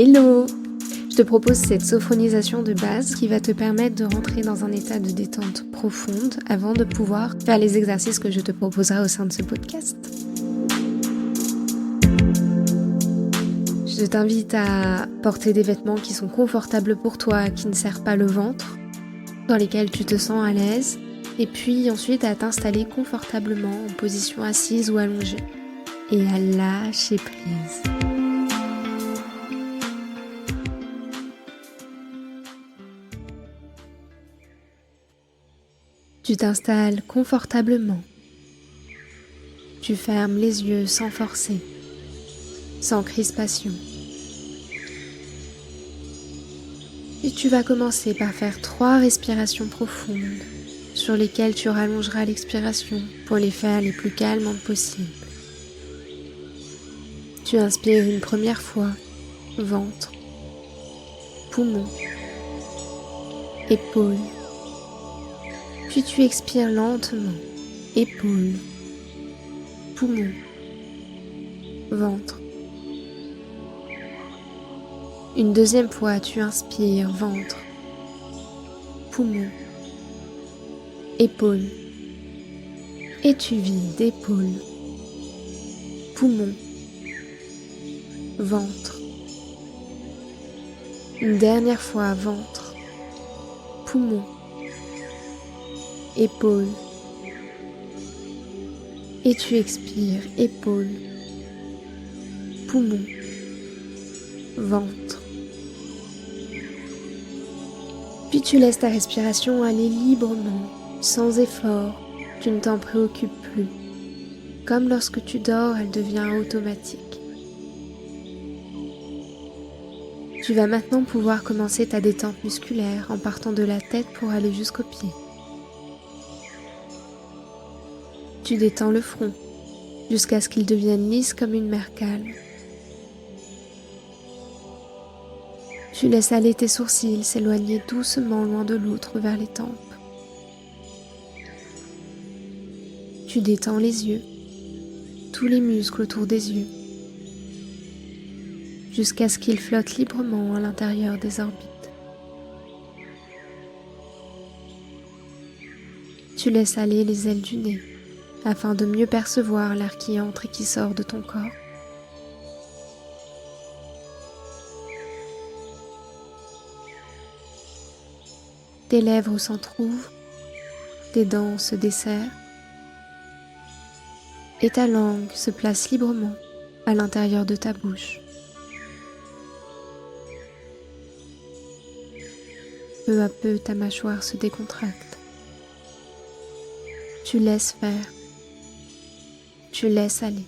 Hello! Je te propose cette sophronisation de base qui va te permettre de rentrer dans un état de détente profonde avant de pouvoir faire les exercices que je te proposerai au sein de ce podcast. Je t'invite à porter des vêtements qui sont confortables pour toi, qui ne serrent pas le ventre, dans lesquels tu te sens à l'aise, et puis ensuite à t'installer confortablement en position assise ou allongée, et à lâcher prise. Tu t'installes confortablement. Tu fermes les yeux sans forcer, sans crispation. Et tu vas commencer par faire 3 respirations profondes sur lesquelles tu rallongeras l'expiration pour les faire les plus calmes possible. Tu inspires une première fois, ventre, poumon, épaules. Puis tu expires lentement, épaules, poumon, ventre. Une deuxième fois, tu inspires, ventre, poumon, épaules. Et tu vides, épaules, poumon, ventre. Une dernière fois, ventre, poumon, épaules. Et tu expires, épaules, poumon, ventre. Puis tu laisses ta respiration aller librement, sans effort. Tu ne t'en préoccupes plus. Comme lorsque tu dors, elle devient automatique. Tu vas maintenant pouvoir commencer ta détente musculaire en partant de la tête pour aller jusqu'aux pieds. Tu détends le front jusqu'à ce qu'il devienne lisse comme une mer calme. Tu laisses aller tes sourcils s'éloigner doucement loin de l'autre vers les tempes. Tu détends les yeux, tous les muscles autour des yeux, jusqu'à ce qu'ils flottent librement à l'intérieur des orbites. Tu laisses aller les ailes du nez afin de mieux percevoir l'air qui entre et qui sort de ton corps. Tes lèvres s'entr'ouvrent, tes dents se desserrent et ta langue se place librement à l'intérieur de ta bouche. Peu à peu, ta mâchoire se décontracte. Tu laisses faire. Tu laisses aller.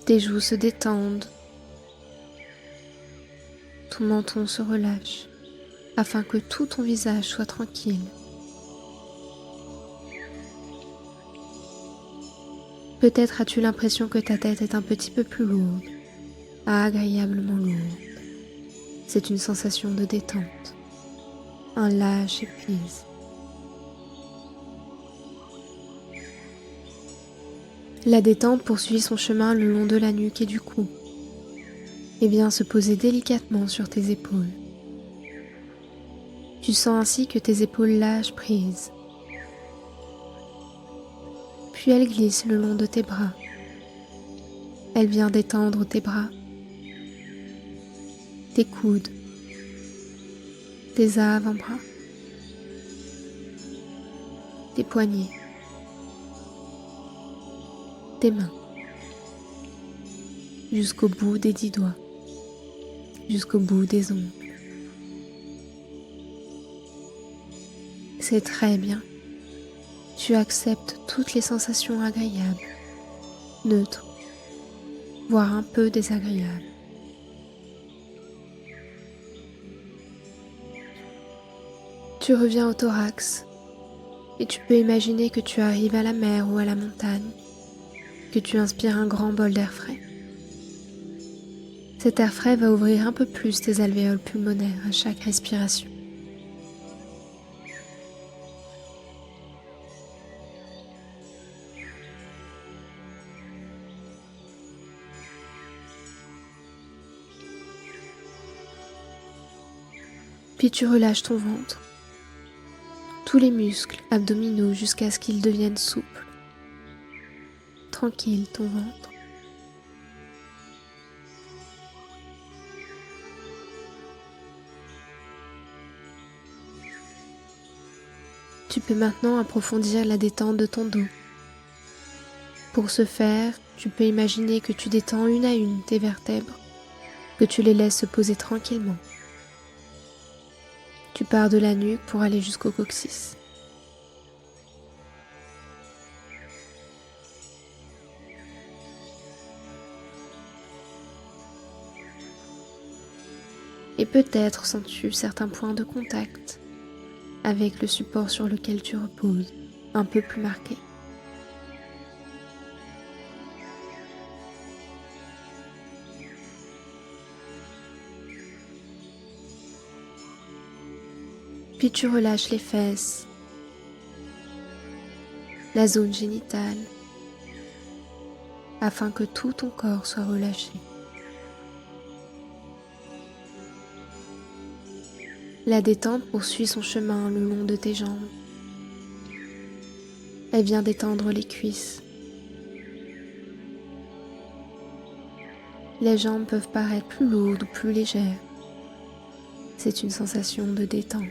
Tes joues se détendent. Ton menton se relâche afin que tout ton visage soit tranquille. Peut-être as-tu l'impression que ta tête est un petit peu plus lourde, agréablement lourde. C'est une sensation de détente, un lâcher-prise. La détente poursuit son chemin le long de la nuque et du cou, et vient se poser délicatement sur tes épaules. Tu sens ainsi que tes épaules lâchent prise. Puis elle glisse le long de tes bras. Elle vient détendre tes bras, tes coudes, tes avant-bras, tes poignets, tes mains, jusqu'au bout des 10 doigts, jusqu'au bout des ongles. C'est très bien. Tu acceptes toutes les sensations agréables, neutres, voire un peu désagréables. Tu reviens au thorax et tu peux imaginer que tu arrives à la mer ou à la montagne, que tu inspires un grand bol d'air frais. Cet air frais va ouvrir un peu plus tes alvéoles pulmonaires à chaque respiration. Puis tu relâches ton ventre, tous les muscles abdominaux jusqu'à ce qu'ils deviennent souples. Tranquille ton ventre. Tu peux maintenant approfondir la détente de ton dos. Pour ce faire, tu peux imaginer que tu détends une à une tes vertèbres, que tu les laisses se poser tranquillement. Tu pars de la nuque pour aller jusqu'au coccyx. Et peut-être sens-tu certains points de contact avec le support sur lequel tu reposes, un peu plus marqués. Puis tu relâches les fesses, la zone génitale, afin que tout ton corps soit relâché. La détente poursuit son chemin le long de tes jambes. Elle vient détendre les cuisses. Les jambes peuvent paraître plus lourdes ou plus légères. C'est une sensation de détente.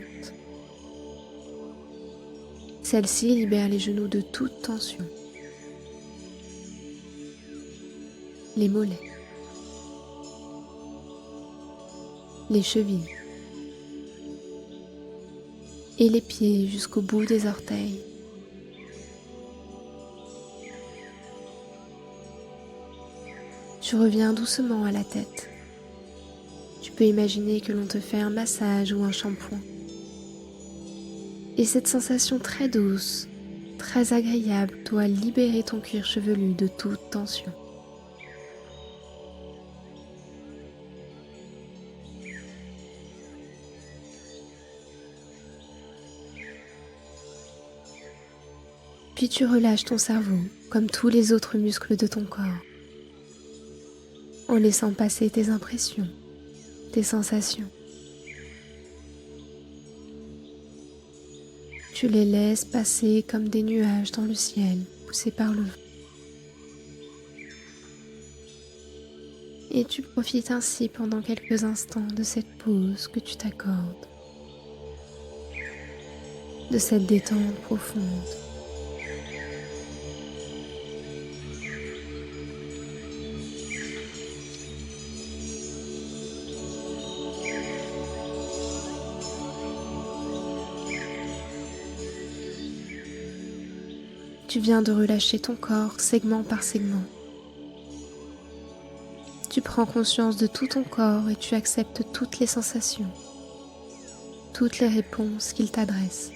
Celle-ci libère les genoux de toute tension. Les mollets. Les chevilles. Et les pieds jusqu'au bout des orteils. Tu reviens doucement à la tête. Tu peux imaginer que l'on te fait un massage ou un shampoing. Et cette sensation très douce, très agréable doit libérer ton cuir chevelu de toute tension. Puis tu relâches ton cerveau, comme tous les autres muscles de ton corps, en laissant passer tes impressions, tes sensations. Tu les laisses passer comme des nuages dans le ciel, poussés par le vent. Et tu profites ainsi pendant quelques instants de cette pause que tu t'accordes, de cette détente profonde. Tu viens de relâcher ton corps segment par segment. Tu prends conscience de tout ton corps et tu acceptes toutes les sensations, toutes les réponses qu'il t'adresse.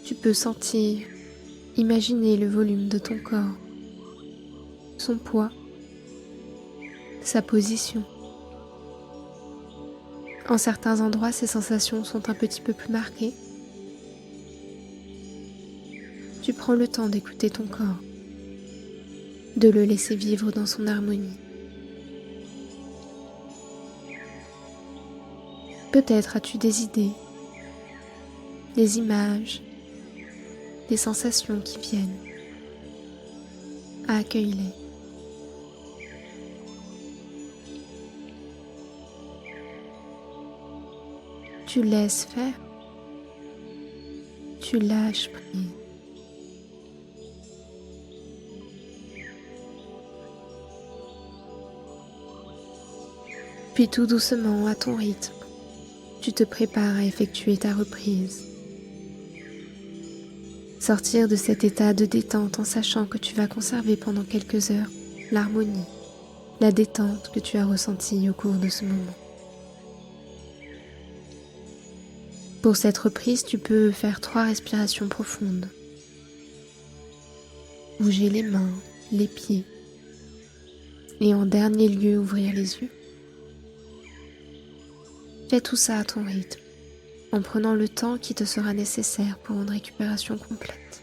Tu peux sentir, imaginer le volume de ton corps, son poids, sa position. En certains endroits, ces sensations sont un petit peu plus marquées. Tu prends le temps d'écouter ton corps, de le laisser vivre dans son harmonie. Peut-être as-tu des idées, des images, des sensations qui viennent. Accueille-les. Tu laisses faire. Tu lâches prise. Puis tout doucement, à ton rythme, tu te prépares à effectuer ta reprise. Sortir de cet état de détente en sachant que tu vas conserver pendant quelques heures l'harmonie, la détente que tu as ressentie au cours de ce moment. Pour cette reprise, tu peux faire 3 respirations profondes. Bouger les mains, les pieds et en dernier lieu, ouvrir les yeux. Fais tout ça à ton rythme, en prenant le temps qui te sera nécessaire pour une récupération complète.